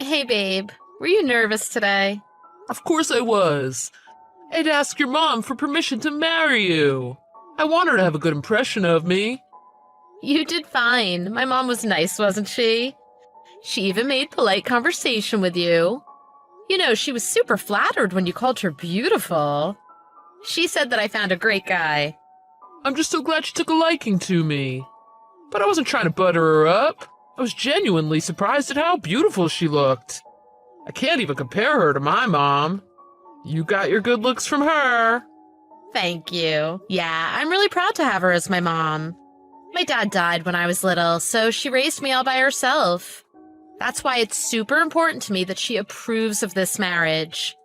Hey, babe. Were you nervous today? Of course I was. I had to ask your mom for permission to marry you. I want her to have a good impression of me. You did fine. My mom was nice, wasn't she? She even made polite conversation with you. You know, she was super flattered when you called her beautiful. She said that I found a great guy. I'm just so glad she took a liking to me. But I wasn't trying to butter her up. I was genuinely surprised at how beautiful she looked. I can't even compare her to my mom. You got your good looks from her. Thank you. Yeah, I'm really proud to have her as my mom. My dad died when I was little, so she raised me all by herself. That's why it's super important to me that she approves of this marriage.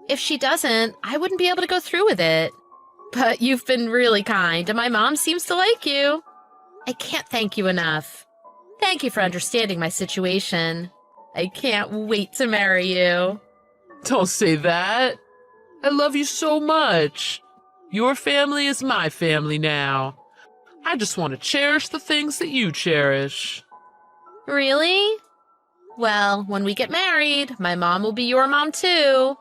If she doesn't, I wouldn't be able to go through with it. But you've been really kind, and my mom seems to like you. I can't thank you enough. Thank you for understanding my situation. I can't wait to marry you. Don't say that. I love you so much. Your family is my family now. I just want to cherish the things that you cherish. Really? Well, when we get married, my mom will be your mom too.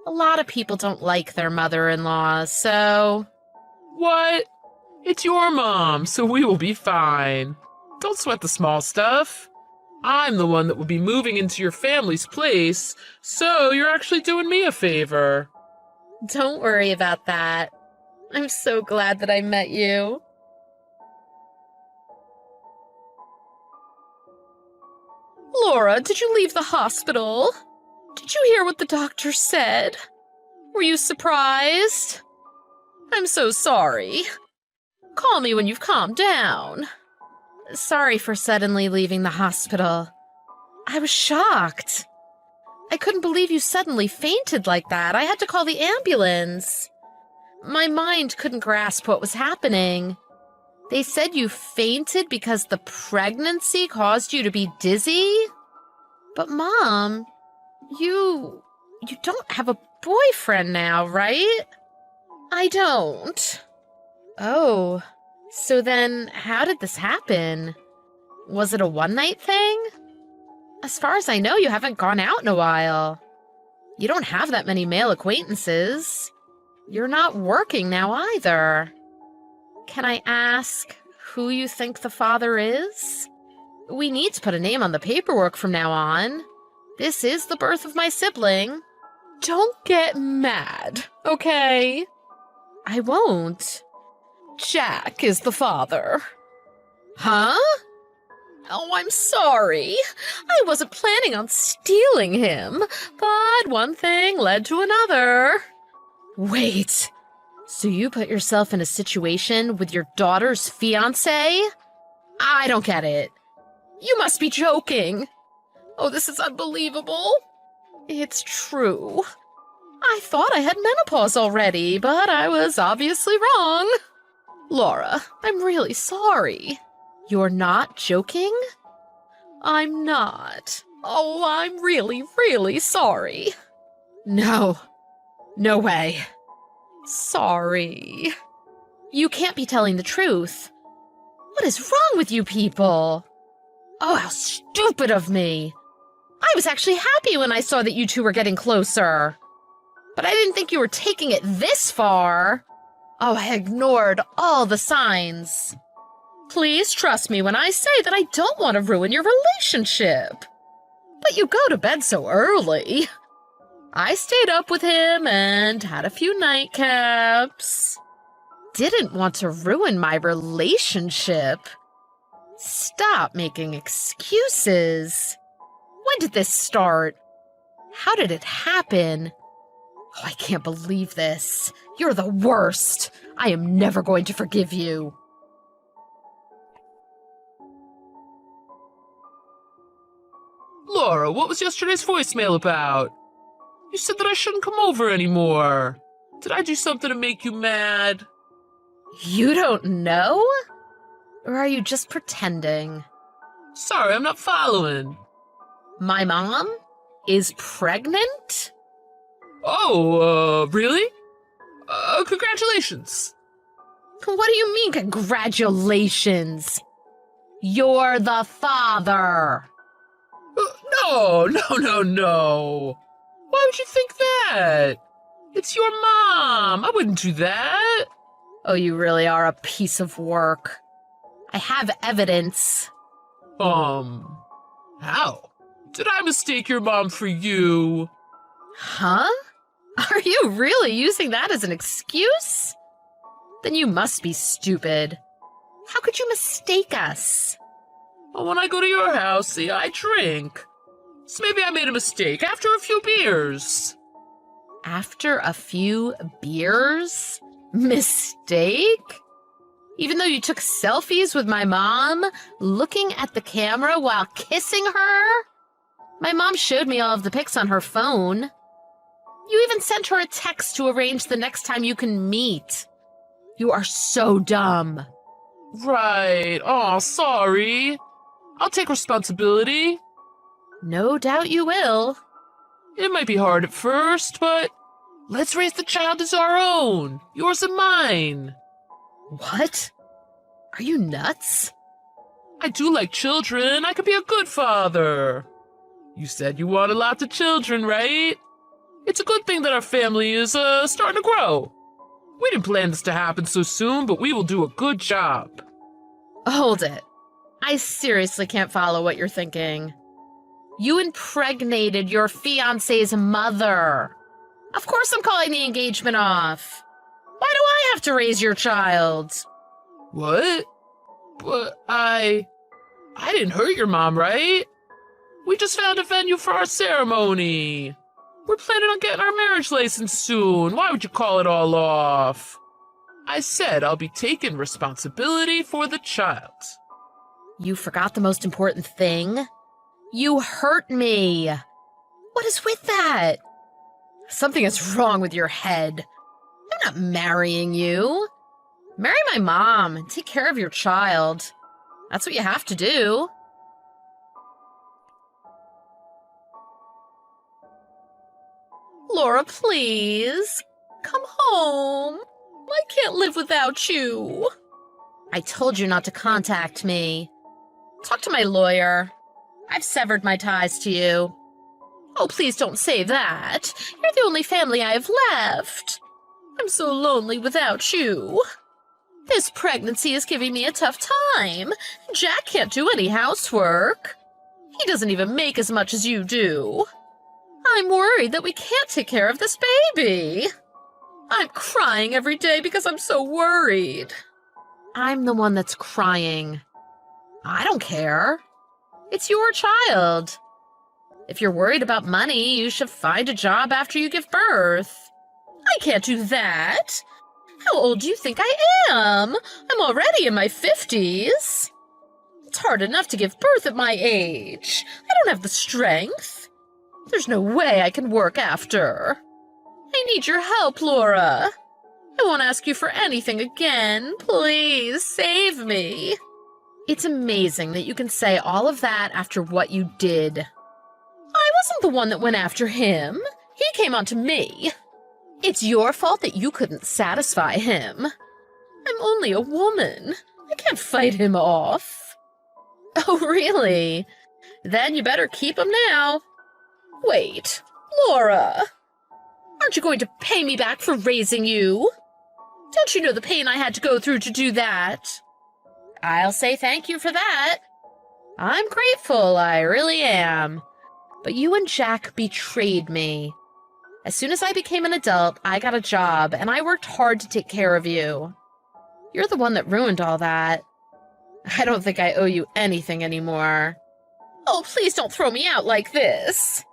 A lot of people don't like their mother-in-law, so... What? It's your mom, so we will be fine. Don't sweat the small stuff. I'm the one that will be moving into your family's place, so you're actually doing me a favor. Don't worry about that. I'm so glad that I met you. Laura, did you leave the hospital? Did you hear what the doctor said? Were you surprised? I'm so sorry. Call me when you've calmed down. Sorry for suddenly leaving the hospital. I was shocked. I couldn't believe you suddenly fainted like that. I had to call the ambulance. My mind couldn't grasp what was happening. They said you fainted because the pregnancy caused you to be dizzy? But Mom, you don't have a boyfriend now, right? I don't. Oh, so then how did this happen? Was it a one-night thing? As far as I know, you haven't gone out in a while. You don't have that many male acquaintances. You're not working now either. Can I ask who you think the father is? We need to put a name on the paperwork from now on. This is the birth of my sibling. Don't get mad, okay? I won't. Jack is the father. Huh? Oh, I'm sorry. I wasn't planning on stealing him, but one thing led to another. Wait, so you put yourself in a situation with your daughter's fiancé? I don't get it. You must be joking. Oh, this is unbelievable. It's true. I thought I had menopause already, but I was obviously wrong. Laura, I'm really sorry. You're not joking? I'm not. Oh, I'm really, really sorry. No. No way. Sorry. You can't be telling the truth. What is wrong with you people? Oh, how stupid of me. I was actually happy when I saw that you two were getting closer. But I didn't think you were taking it this far. Oh, I ignored all the signs. Please trust me when I say that I don't want to ruin your relationship. But you go to bed so early. I stayed up with him and had a few nightcaps. Didn't want to ruin my relationship. Stop making excuses. When did this start? How did it happen? Oh, I can't believe this. You're the worst. I am never going to forgive you. Laura, what was yesterday's voicemail about? You said that I shouldn't come over anymore. Did I do something to make you mad? You don't know? Or are you just pretending? Sorry, I'm not following. My mom is pregnant? Oh, really? Congratulations. What do you mean, congratulations? You're the father. No. Why would you think that? It's your mom. I wouldn't do that. Oh, you really are a piece of work. I have evidence. How? Did I mistake your mom for you? Huh? Are you really using that as an excuse? Then you must be stupid. How could you mistake us? Well, when I go to your house, see, I drink. So maybe I made a mistake after a few beers. After a few beers? Mistake? Even though you took selfies with my mom, looking at the camera while kissing her? My mom showed me all of the pics on her phone. You even sent her a text to arrange the next time you can meet. You are so dumb. Right. Oh, sorry. I'll take responsibility. No doubt you will. It might be hard at first, but let's raise the child as our own. Yours and mine. What? Are you nuts? I do like children. I could be a good father. You said you wanted lots of children, right? It's a good thing that our family is starting to grow. We didn't plan this to happen so soon, but we will do a good job. Hold it. I seriously can't follow what you're thinking. You impregnated your fiancé's mother. Of course I'm calling the engagement off. Why do I have to raise your child? What? But I didn't hurt your mom, right? We just found a venue for our ceremony. We're planning on getting our marriage license soon. Why would you call it all off? I said I'll be taking responsibility for the child. You forgot the most important thing. You hurt me. What is with that? Something is wrong with your head. I'm not marrying you. Marry my mom and take care of your child. That's what you have to do. Laura, please. Come home. I can't live without you. I told you not to contact me. Talk to my lawyer. I've severed my ties to you. Oh, please don't say that. You're the only family I have left. I'm so lonely without you. This pregnancy is giving me a tough time. Jack can't do any housework. He doesn't even make as much as you do. I'm worried that we can't take care of this baby. I'm crying every day because I'm so worried. I'm the one that's crying. I don't care. It's your child. If you're worried about money, you should find a job after you give birth. I can't do that. How old do you think I am? I'm already in my 50s. It's hard enough to give birth at my age. I don't have the strength. There's no way I can work after. I need your help, Laura. I won't ask you for anything again. Please, save me. It's amazing that you can say all of that after what you did. I wasn't the one that went after him. He came on to me. It's your fault that you couldn't satisfy him. I'm only a woman. I can't fight him off. Oh, really? Then you better keep him now. Wait, Laura. Aren't you going to pay me back for raising you? Don't you know the pain I had to go through to do that? I'll say thank you for that. I'm grateful, I really am. But you and Jack betrayed me. As soon as I became an adult, I got a job, and I worked hard to take care of you. You're the one that ruined all that. I don't think I owe you anything anymore. Oh, please don't throw me out like this.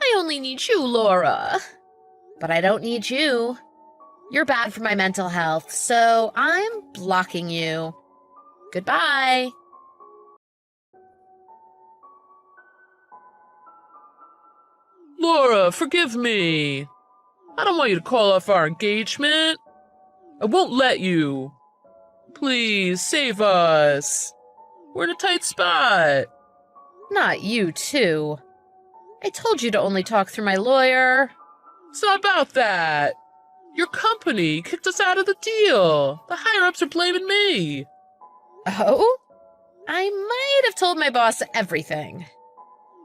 I only need you, Laura. But I don't need you. You're bad for my mental health, so I'm blocking you. Goodbye. Laura, forgive me. I don't want you to call off our engagement. I won't let you. Please, save us. We're in a tight spot. Not you, too. I told you to only talk through my lawyer. It's not about that. Your company kicked us out of the deal. The higher-ups are blaming me. Oh? I might have told my boss everything.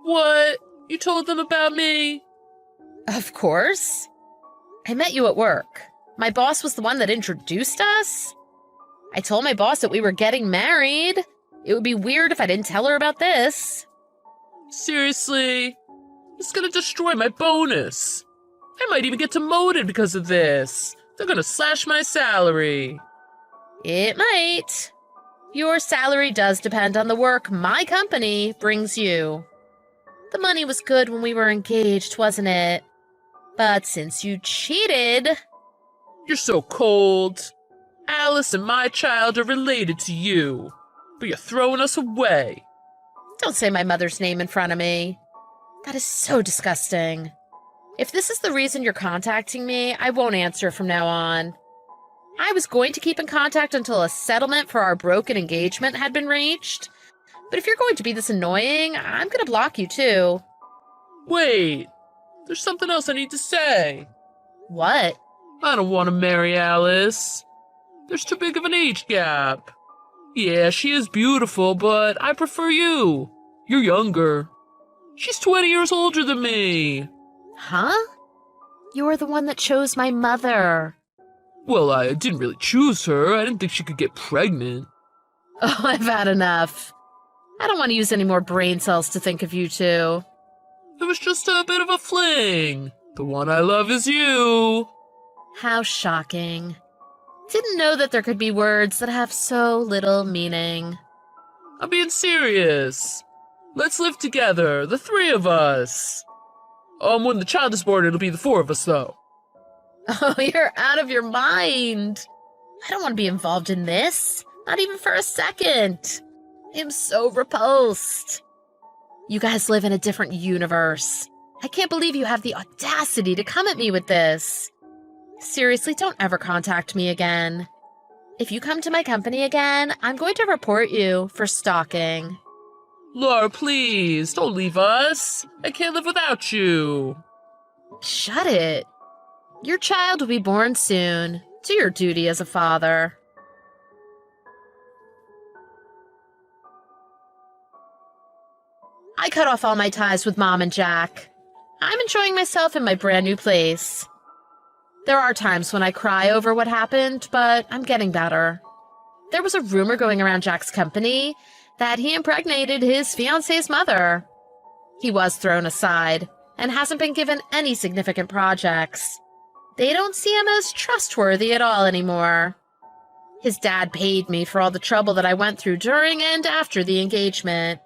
What? You told them about me? Of course. I met you at work. My boss was the one that introduced us. I told my boss that we were getting married. It would be weird if I didn't tell her about this. Seriously? It's gonna destroy my bonus. I might even get demoted because of this. They're gonna slash my salary. It might. Your salary does depend on the work my company brings you. The money was good when we were engaged, wasn't it? But since you cheated... You're so cold. Alice and my child are related to you, but you're throwing us away. Don't say my mother's name in front of me. That is so disgusting. If this is the reason you're contacting me, I won't answer from now on. I was going to keep in contact until a settlement for our broken engagement had been reached. But if you're going to be this annoying, I'm going to block you too. Wait, there's something else I need to say. What? I don't want to marry Alice. There's too big of an age gap. Yeah, she is beautiful, but I prefer you. You're younger. She's 20 years older than me. Huh? You're the one that chose my mother. Well, I didn't really choose her. I didn't think she could get pregnant. Oh, I've had enough. I don't want to use any more brain cells to think of you two. It was just a bit of a fling. The one I love is you. How shocking. Didn't know that there could be words that have so little meaning. I'm being serious. Let's live together, the three of us. When the child is born, it'll be the four of us, though. Oh, you're out of your mind. I don't want to be involved in this. Not even for a second. I'm so repulsed. You guys live in a different universe. I can't believe you have the audacity to come at me with this. Seriously, don't ever contact me again. If you come to my company again, I'm going to report you for stalking. Laura, please, don't leave us. I can't live without you. Shut it. Your child will be born soon. Do your duty as a father. I cut off all my ties with Mom and Jack. I'm enjoying myself in my brand new place. There are times when I cry over what happened, but I'm getting better. There was a rumor going around Jack's company that he impregnated his fiancée's mother. He was thrown aside and hasn't been given any significant projects. They don't see him as trustworthy at all anymore. His dad paid me for all the trouble that I went through during and after the engagement.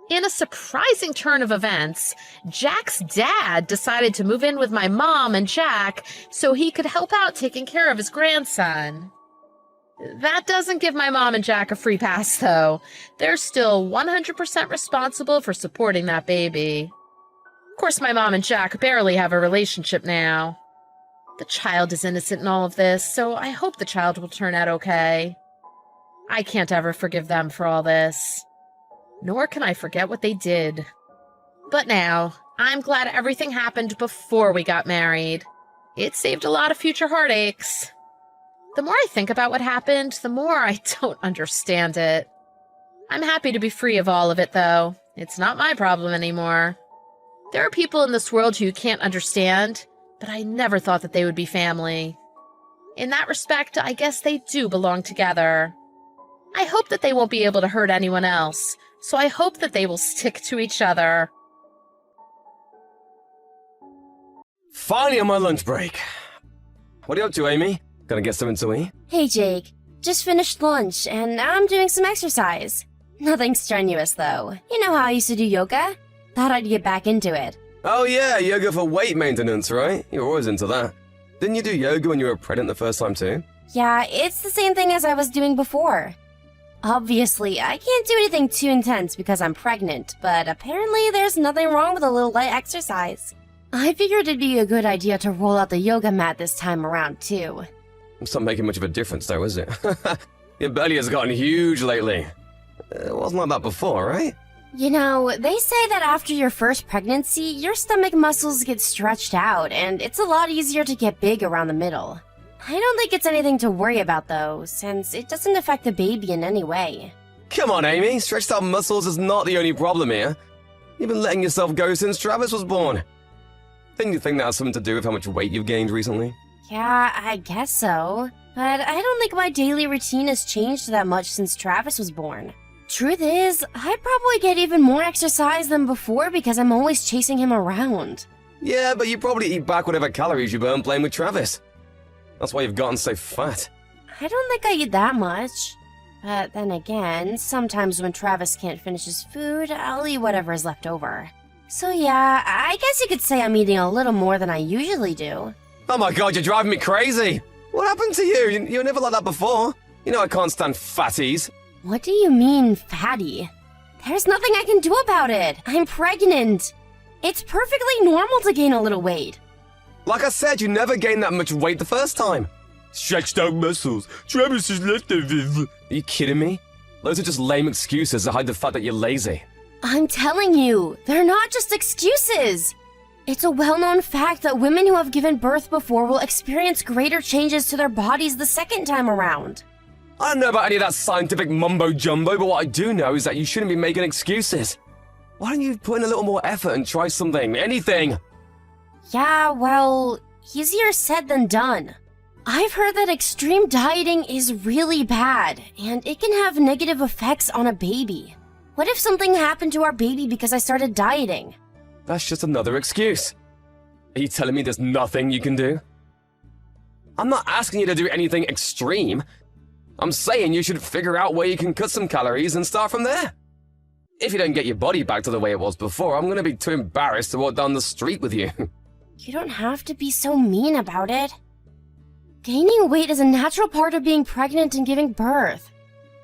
In a surprising turn of events, Jack's dad decided to move in with my mom and Jack so he could help out taking care of his grandson. That doesn't give my mom and Jack a free pass, though. They're still 100% responsible for supporting that baby. Of course, my mom and Jack barely have a relationship now. The child is innocent in all of this, so I hope the child will turn out okay. I can't ever forgive them for all this. Nor can I forget what they did. But now, I'm glad everything happened before we got married. It saved a lot of future heartaches. The more I think about what happened, the more I don't understand it. I'm happy to be free of all of it, though. It's not my problem anymore. There are people in this world who you can't understand, but I never thought that they would be family. In that respect, I guess they do belong together. I hope that they won't be able to hurt anyone else, so I hope that they will stick to each other. Finally on my lunch break. What are you up to, Amy? Gonna get something to eat? Hey Jake, just finished lunch and now I'm doing some exercise. Nothing strenuous though. You know how I used to do yoga? Thought I'd get back into it. Oh yeah, yoga for weight maintenance, right? You're always into that. Didn't you do yoga when you were pregnant the first time too? Yeah, it's the same thing as I was doing before. Obviously, I can't do anything too intense because I'm pregnant, but apparently there's nothing wrong with a little light exercise. I figured it'd be a good idea to roll out the yoga mat this time around too. It's not making much of a difference though, is it? Your belly has gotten huge lately. It wasn't like that before, right? You know, they say that after your first pregnancy, your stomach muscles get stretched out and it's a lot easier to get big around the middle. I don't think it's anything to worry about though, since it doesn't affect the baby in any way. Come on, Amy. Stretched out muscles is not the only problem here. You've been letting yourself go since Travis was born. Didn't you think that has something to do with how much weight you've gained recently? Yeah, I guess so. But I don't think my daily routine has changed that much since Travis was born. Truth is, I probably get even more exercise than before because I'm always chasing him around. Yeah, but you probably eat back whatever calories you burn playing with Travis. That's why you've gotten so fat. I don't think I eat that much. But then again, sometimes when Travis can't finish his food, I'll eat whatever is left over. So yeah, I guess you could say I'm eating a little more than I usually do. Oh my god, you're driving me crazy! What happened to you? You were never like that before. You know I can't stand fatties. What do you mean, fatty? There's nothing I can do about it. I'm pregnant. It's perfectly normal to gain a little weight. Like I said, you never gained that much weight the first time. Stretched out muscles. Travis is leftovers. Are you kidding me? Those are just lame excuses to hide the fact that you're lazy. I'm telling you, they're not just excuses. It's a well-known fact that women who have given birth before will experience greater changes to their bodies the second time around. I don't know about any of that scientific mumbo-jumbo, but what I do know is that you shouldn't be making excuses. Why don't you put in a little more effort and try something? Anything! Yeah, well, easier said than done. I've heard that extreme dieting is really bad, and it can have negative effects on a baby. What if something happened to our baby because I started dieting? That's just another excuse. Are you telling me there's nothing you can do? I'm not asking you to do anything extreme. I'm saying you should figure out where you can cut some calories and start from there. If you don't get your body back to the way it was before, I'm gonna be too embarrassed to walk down the street with you. You don't have to be so mean about it. Gaining weight is a natural part of being pregnant and giving birth.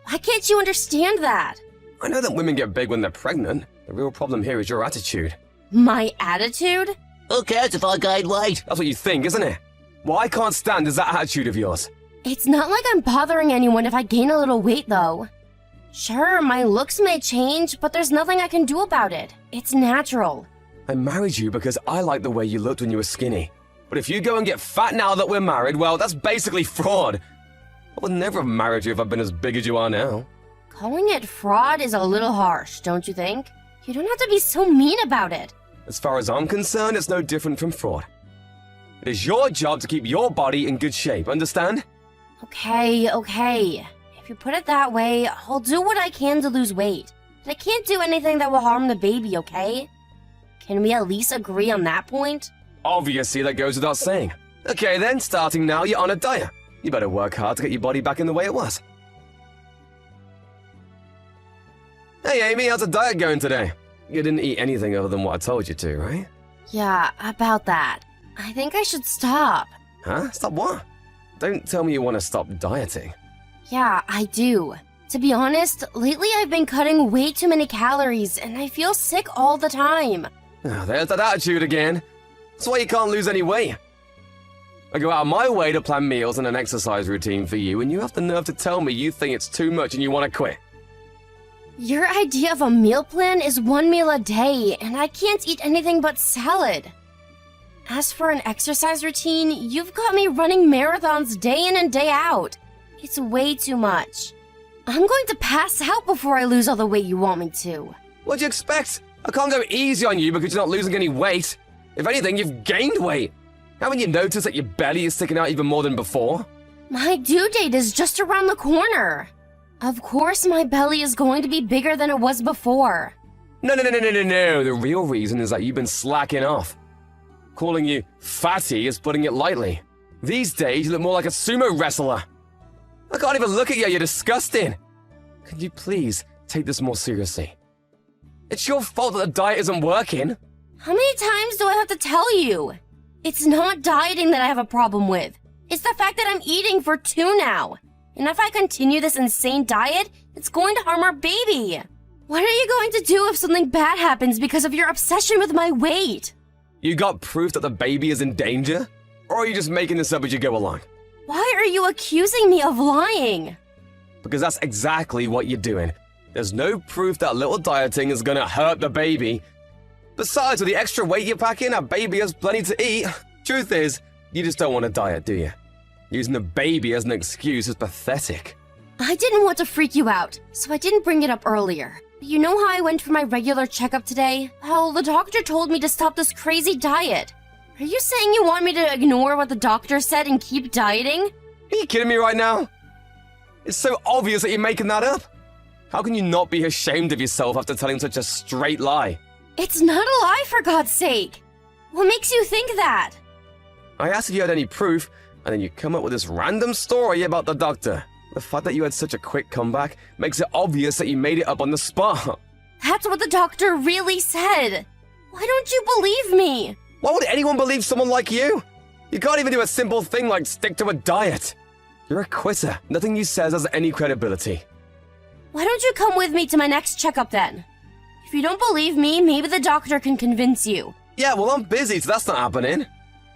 Why can't you understand that? I know that women get big when they're pregnant. The real problem here is your attitude. My attitude? Who cares if I gain weight? That's what you think, isn't it? What I can't stand is that attitude of yours. It's not like I'm bothering anyone if I gain a little weight, though. Sure, my looks may change, but there's nothing I can do about it. It's natural. I married you because I liked the way you looked when you were skinny. But if you go and get fat now that we're married, well, that's basically fraud. I would never have married you if I'd been as big as you are now. Calling it fraud is a little harsh, don't you think? You don't have to be so mean about it. As far as I'm concerned, it's no different from fraud. It is your job to keep your body in good shape, understand? Okay. If you put it that way, I'll do what I can to lose weight. But I can't do anything that will harm the baby, okay? Can we at least agree on that point? Obviously, that goes without saying. Okay then, starting now, you're on a diet. You better work hard to get your body back in the way it was. Hey Amy, how's the diet going today? You didn't eat anything other than what I told you to, right? Yeah, about that. I think I should stop. Huh? Stop what? Don't tell me you want to stop dieting. Yeah, I do. To be honest, lately I've been cutting way too many calories and I feel sick all the time. Oh, there's that attitude again. That's why you can't lose any weight. I go out of my way to plan meals and an exercise routine for you, and you have the nerve to tell me you think it's too much and you want to quit. Your idea of a meal plan is 1 meal a day, and I can't eat anything but salad. As for an exercise routine, you've got me running marathons day in and day out. It's way too much. I'm going to pass out before I lose all the weight you want me to. What'd you expect? I can't go easy on you because you're not losing any weight. If anything, you've gained weight. Haven't you noticed that your belly is sticking out even more than before? My due date is just around the corner. Of course my belly is going to be bigger than it was before. No. The real reason is that you've been slacking off. Calling you fatty is putting it lightly. These days, you look more like a sumo wrestler. I can't even look at you, you're disgusting. Could you please take this more seriously? It's your fault that the diet isn't working. How many times do I have to tell you? It's not dieting that I have a problem with. It's the fact that I'm eating for 2 now. And if I continue this insane diet, it's going to harm our baby. What are you going to do if something bad happens because of your obsession with my weight? You got proof that the baby is in danger? Or are you just making this up as you go along? Why are you accusing me of lying? Because that's exactly what you're doing. There's no proof that little dieting is gonna hurt the baby. Besides, with the extra weight you're packing, our baby has plenty to eat. Truth is, you just don't want to diet, do you? Using the baby as an excuse is pathetic. I didn't want to freak you out, so I didn't bring it up earlier. You know how I went for my regular checkup today? How the doctor told me to stop this crazy diet. Are you saying you want me to ignore what the doctor said and keep dieting? Are you kidding me right now? It's so obvious that you're making that up. How can you not be ashamed of yourself after telling such a straight lie? It's not a lie, for God's sake. What makes you think that? I asked if you had any proof, and then you come up with this random story about the doctor. The fact that you had such a quick comeback makes it obvious that you made it up on the spot. That's what the doctor really said. Why don't you believe me? Why would anyone believe someone like you? You can't even do a simple thing like stick to a diet. You're a quitter. Nothing you says has any credibility. Why don't you come with me to my next checkup then? If you don't believe me, maybe the doctor can convince you. Yeah, well, I'm busy, so that's not happening.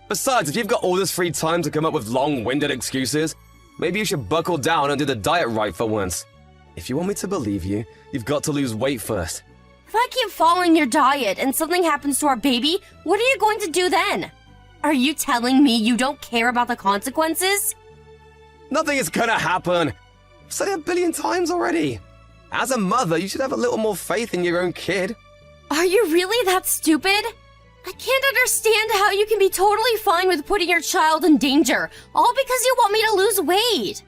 Besides, if you've got all this free time to come up with long-winded excuses, maybe you should buckle down and do the diet right for once. If you want me to believe you, you've got to lose weight first. If I keep following your diet and something happens to our baby, what are you going to do then? Are you telling me you don't care about the consequences? Nothing is gonna happen. I've said it a billion times already. As a mother, you should have a little more faith in your own kid. Are you really that stupid? I can't understand how you can be totally fine with putting your child in danger, all because you want me to lose weight.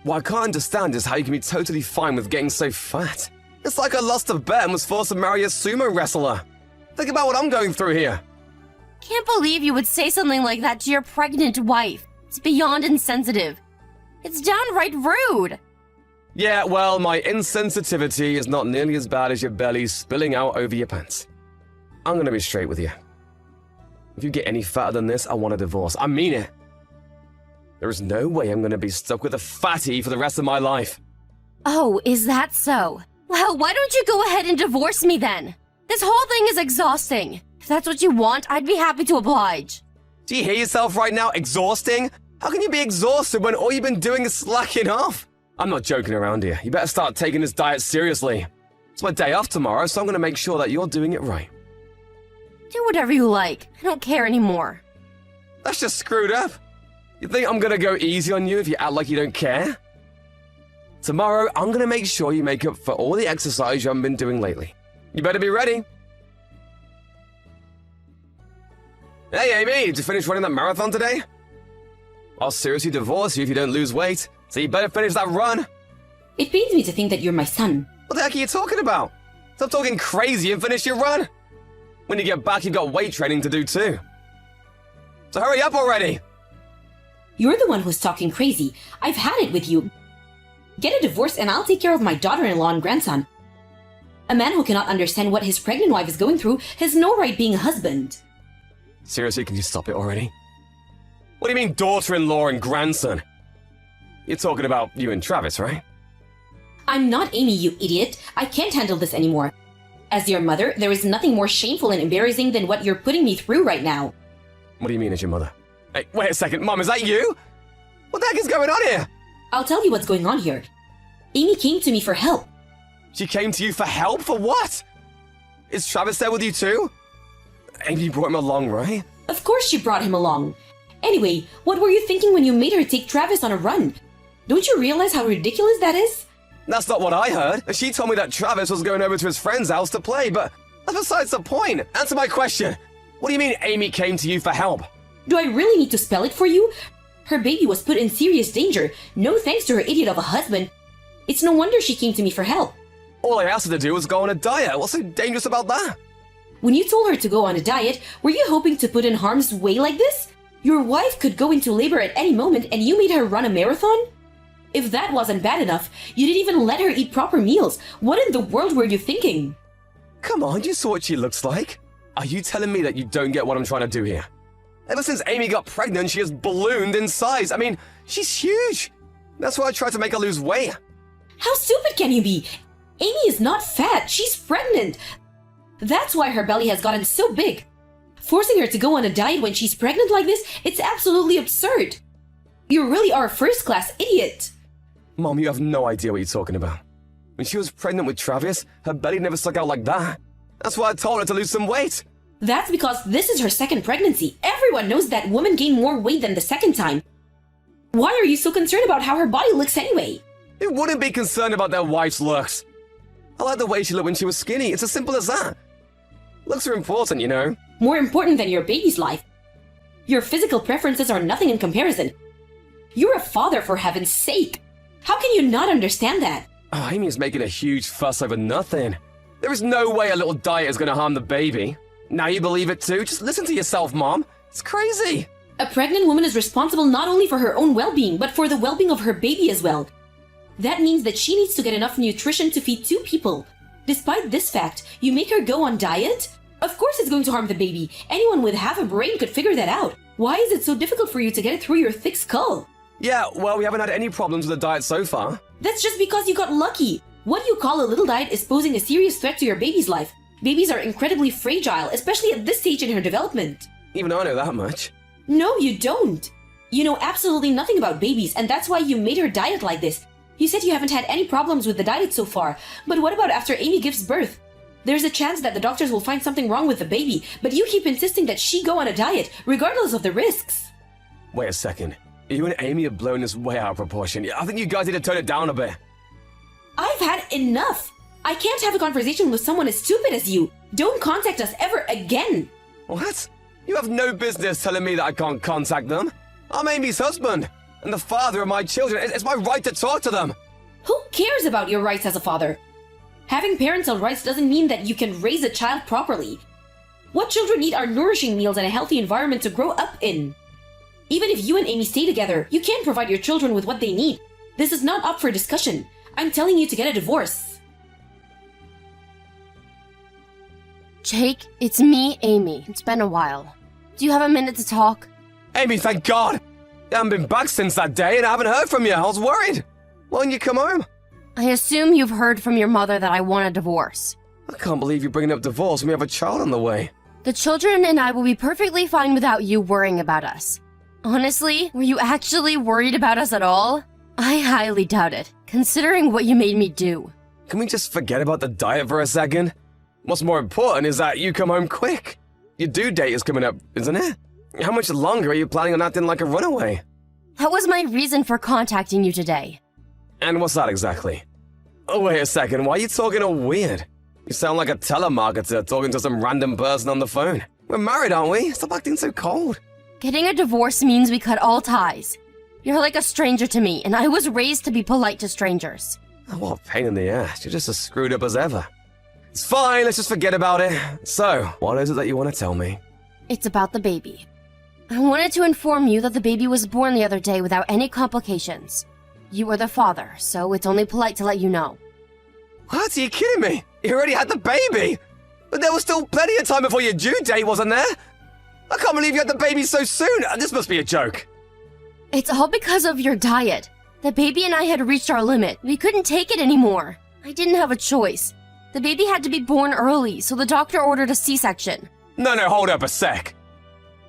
What I can't understand is how you can be totally fine with getting so fat. It's like I lost a bet and was forced to marry a sumo wrestler. Think about what I'm going through here. Can't believe you would say something like that to your pregnant wife. It's beyond insensitive. It's downright rude. Yeah, well, my insensitivity is not nearly as bad as your belly spilling out over your pants. I'm gonna be straight with you. If you get any fatter than this, I want a divorce. I mean it. There is no way I'm gonna be stuck with a fatty for the rest of my life. Oh, is that so? Well, why don't you go ahead and divorce me then? This whole thing is exhausting. If that's what you want, I'd be happy to oblige. Do you hear yourself right now? Exhausting? How can you be exhausted when all you've been doing is slacking off? I'm not joking around here. You better start taking this diet seriously. It's my day off tomorrow, so I'm gonna make sure that you're doing it right. Do whatever you like. I don't care anymore. That's just screwed up. You think I'm gonna go easy on you if you act like you don't care? Tomorrow, I'm gonna make sure you make up for all the exercise you haven't been doing lately. You better be ready. Hey, Amy, did you finish running that marathon today? I'll seriously divorce you if you don't lose weight, so you better finish that run. It pains me to think that you're my son. What the heck are you talking about? Stop talking crazy and finish your run. When you get back, you've got weight training to do too. So hurry up already. You're the one who's talking crazy. I've had it with you. Get a divorce and I'll take care of my daughter-in-law and grandson. A man who cannot understand what his pregnant wife is going through has no right being a husband. Seriously, can you stop it already? What do you mean daughter-in-law and grandson? You're talking about you and Travis, right? I'm not Amy, you idiot. I can't handle this anymore. As your mother, there is nothing more shameful and embarrassing than what you're putting me through right now. What do you mean as your mother? Hey, wait a second, Mom, is that you? What the heck is going on here? I'll tell you what's going on here. Amy came to me for help. She came to you for help? For what? Is Travis there with you too? Amy brought him along, right? Of course she brought him along. Anyway, what were you thinking when you made her take Travis on a run? Don't you realize how ridiculous that is? That's not what I heard. She told me that Travis was going over to his friend's house to play, but that's besides the point. Answer my question. What do you mean Amy came to you for help? Do I really need to spell it for you? Her baby was put in serious danger, no thanks to her idiot of a husband. It's no wonder she came to me for help. All I asked her to do was go on a diet. What's so dangerous about that? When you told her to go on a diet, were you hoping to put in harm's way like this? Your wife could go into labor at any moment and you made her run a marathon? If that wasn't bad enough, you didn't even let her eat proper meals. What in the world were you thinking? Come on, you saw what she looks like. Are you telling me that you don't get what I'm trying to do here? Ever since Amy got pregnant, she has ballooned in size. I mean, she's huge. That's why I tried to make her lose weight. How stupid can you be? Amy is not fat, she's pregnant. That's why her belly has gotten so big. Forcing her to go on a diet when she's pregnant like this, it's absolutely absurd. You really are a first-class idiot. Mom, you have no idea what you're talking about. When she was pregnant with Travis, her belly never stuck out like that. That's why I told her to lose some weight. That's because this is her second pregnancy. Everyone knows that women gain more weight than the second time. Why are you so concerned about how her body looks anyway? Who wouldn't be concerned about their wife's looks? I like the way she looked when she was skinny. It's as simple as that. Looks are important, you know. More important than your baby's life. Your physical preferences are nothing in comparison. You're a father, for heaven's sake. How can you not understand that? Oh, Amy's making a huge fuss over nothing. There is no way a little diet is going to harm the baby. Now you believe it too? Just listen to yourself, Mom. It's crazy. A pregnant woman is responsible not only for her own well-being, but for the well-being of her baby as well. That means that she needs to get enough nutrition to feed 2 people. Despite this fact, you make her go on diet? Of course it's going to harm the baby. Anyone with half a brain could figure that out. Why is it so difficult for you to get it through your thick skull? Yeah, well, we haven't had any problems with the diet so far. That's just because you got lucky. What you call a little diet is posing a serious threat to your baby's life. Babies are incredibly fragile, especially at this stage in her development. Even I know that much. No, you don't. You know absolutely nothing about babies, and that's why you made her diet like this. You said you haven't had any problems with the diet so far, but what about after Amy gives birth? There's a chance that the doctors will find something wrong with the baby, but you keep insisting that she go on a diet, regardless of the risks. Wait a second. You and Amy have blown this way out of proportion. I think you guys need to tone it down a bit. I've had enough. I can't have a conversation with someone as stupid as you. Don't contact us ever again. What? You have no business telling me that I can't contact them. I'm Amy's husband, and the father of my children. It's my right to talk to them. Who cares about your rights as a father? Having parental rights doesn't mean that you can raise a child properly. What children need are nourishing meals and a healthy environment to grow up in. Even if you and Amy stay together, you can't provide your children with what they need. This is not up for discussion. I'm telling you to get a divorce. Jake, it's me, Amy. It's been a while. Do you have a minute to talk? Amy, thank God. I haven't been back since that day, and I haven't heard from you. I was worried. Why didn't you come home? I assume you've heard from your mother that I want a divorce. I can't believe you're bringing up divorce when we have a child on the way. The children and I will be perfectly fine without you worrying about us. Honestly, were you actually worried about us at all? I highly doubt it, considering what you made me do. Can we just forget about the diet for a second? What's more important is that you come home quick. Your due date is coming up, isn't it? How much longer are you planning on acting like a runaway? That was my reason for contacting you today. And what's that exactly? Oh, wait a second, why are you talking all weird? You sound like a telemarketer talking to some random person on the phone. We're married, aren't we? Stop acting so cold. Getting a divorce means we cut all ties. You're like a stranger to me, and I was raised to be polite to strangers. Oh, what a pain in the ass. You're just as screwed up as ever. It's fine, let's just forget about it. So, what is it that you want to tell me? It's about the baby. I wanted to inform you that the baby was born the other day without any complications. You are the father, so it's only polite to let you know. What? Are you kidding me? You already had the baby? But there was still plenty of time before your due date, wasn't there? I can't believe you had the baby so soon. This must be a joke. It's all because of your diet. The baby and I had reached our limit. We couldn't take it anymore. I didn't have a choice. The baby had to be born early, so the doctor ordered a C-section. No, hold up a sec.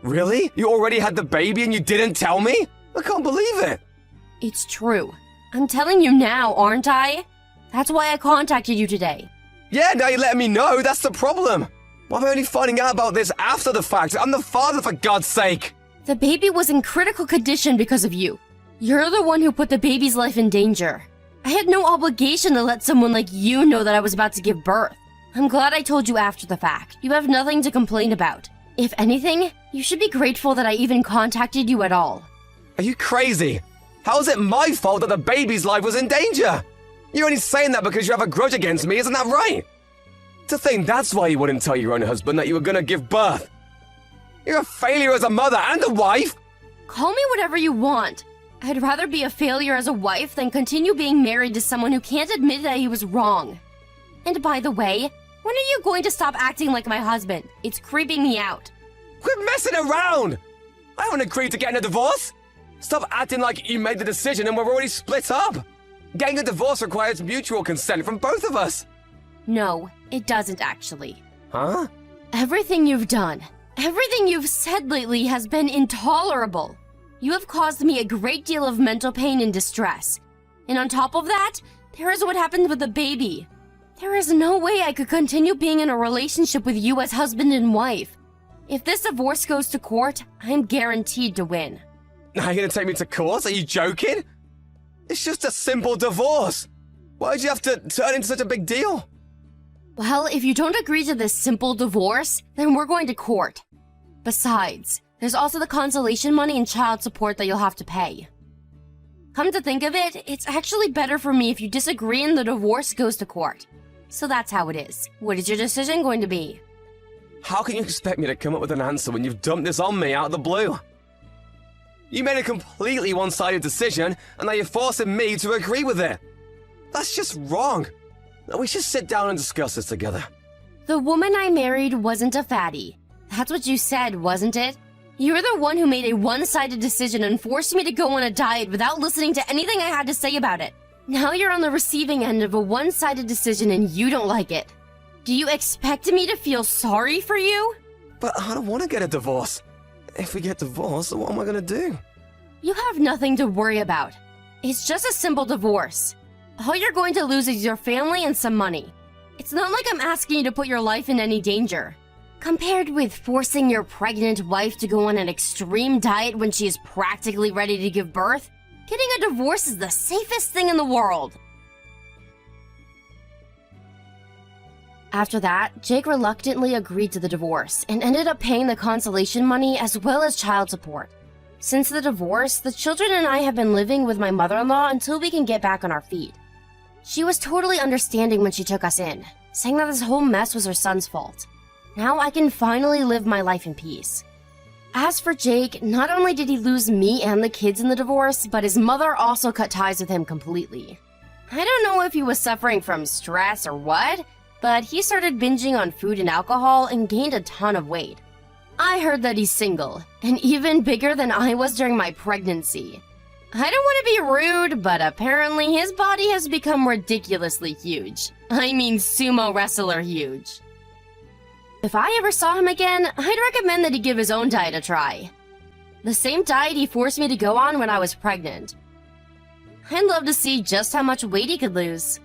Really? You already had the baby and you didn't tell me? I can't believe it. It's true. I'm telling you now, aren't I? That's why I contacted you today. Yeah, now you're letting me know. That's the problem. Why am I only finding out about this after the fact? I'm the father, for God's sake. The baby was in critical condition because of you. You're the one who put the baby's life in danger. I had no obligation to let someone like you know that I was about to give birth. I'm glad I told you after the fact. You have nothing to complain about. If anything, you should be grateful that I even contacted you at all. Are you crazy? How is it my fault that the baby's life was in danger? You're only saying that because you have a grudge against me, isn't that right? To think that's why you wouldn't tell your own husband that you were gonna give birth. You're a failure as a mother and a wife. Call me whatever you want. I'd rather be a failure as a wife than continue being married to someone who can't admit that he was wrong. And by the way, when are you going to stop acting like my husband? It's creeping me out. Quit messing around! I haven't agreed to getting a divorce. Stop acting like you made the decision and we're already split up. Getting a divorce requires mutual consent from both of us. No, it doesn't actually. Huh? Everything you've done, everything you've said lately has been intolerable. You have caused me a great deal of mental pain and distress. And on top of that, there is what happened with the baby. There is no way I could continue being in a relationship with you as husband and wife. If this divorce goes to court, I'm guaranteed to win. Are you gonna take me to court? Are you joking? It's just a simple divorce. Why'd you have to turn into such a big deal? Well, if you don't agree to this simple divorce, then we're going to court. Besides, there's also the consolation money and child support that you'll have to pay. Come to think of it, it's actually better for me if you disagree and the divorce goes to court. So that's how it is. What is your decision going to be? How can you expect me to come up with an answer when you've dumped this on me out of the blue? You made a completely one-sided decision, and now you're forcing me to agree with it. That's just wrong. Now we should sit down and discuss this together. The woman I married wasn't a fatty. That's what you said, wasn't it? You're the one who made a one-sided decision and forced me to go on a diet without listening to anything I had to say about it. Now you're on the receiving end of a one-sided decision and you don't like it. Do you expect me to feel sorry for you? But I don't want to get a divorce. If we get divorced, what am I going to do? You have nothing to worry about. It's just a simple divorce. All you're going to lose is your family and some money. It's not like I'm asking you to put your life in any danger. Compared with forcing your pregnant wife to go on an extreme diet when she is practically ready to give birth, getting a divorce is the safest thing in the world. After that, Jake reluctantly agreed to the divorce and ended up paying the consolation money as well as child support. Since the divorce, the children and I have been living with my mother-in-law until we can get back on our feet. She was totally understanding when she took us in, saying that this whole mess was her son's fault. Now I can finally live my life in peace. As for Jake, not only did he lose me and the kids in the divorce, but his mother also cut ties with him completely. I don't know if he was suffering from stress or what, but he started binging on food and alcohol and gained a ton of weight. I heard that he's single, and even bigger than I was during my pregnancy. I don't want to be rude, but apparently his body has become ridiculously huge. I mean sumo wrestler huge. If I ever saw him again, I'd recommend that he give his own diet a try. The same diet he forced me to go on when I was pregnant. I'd love to see just how much weight he could lose.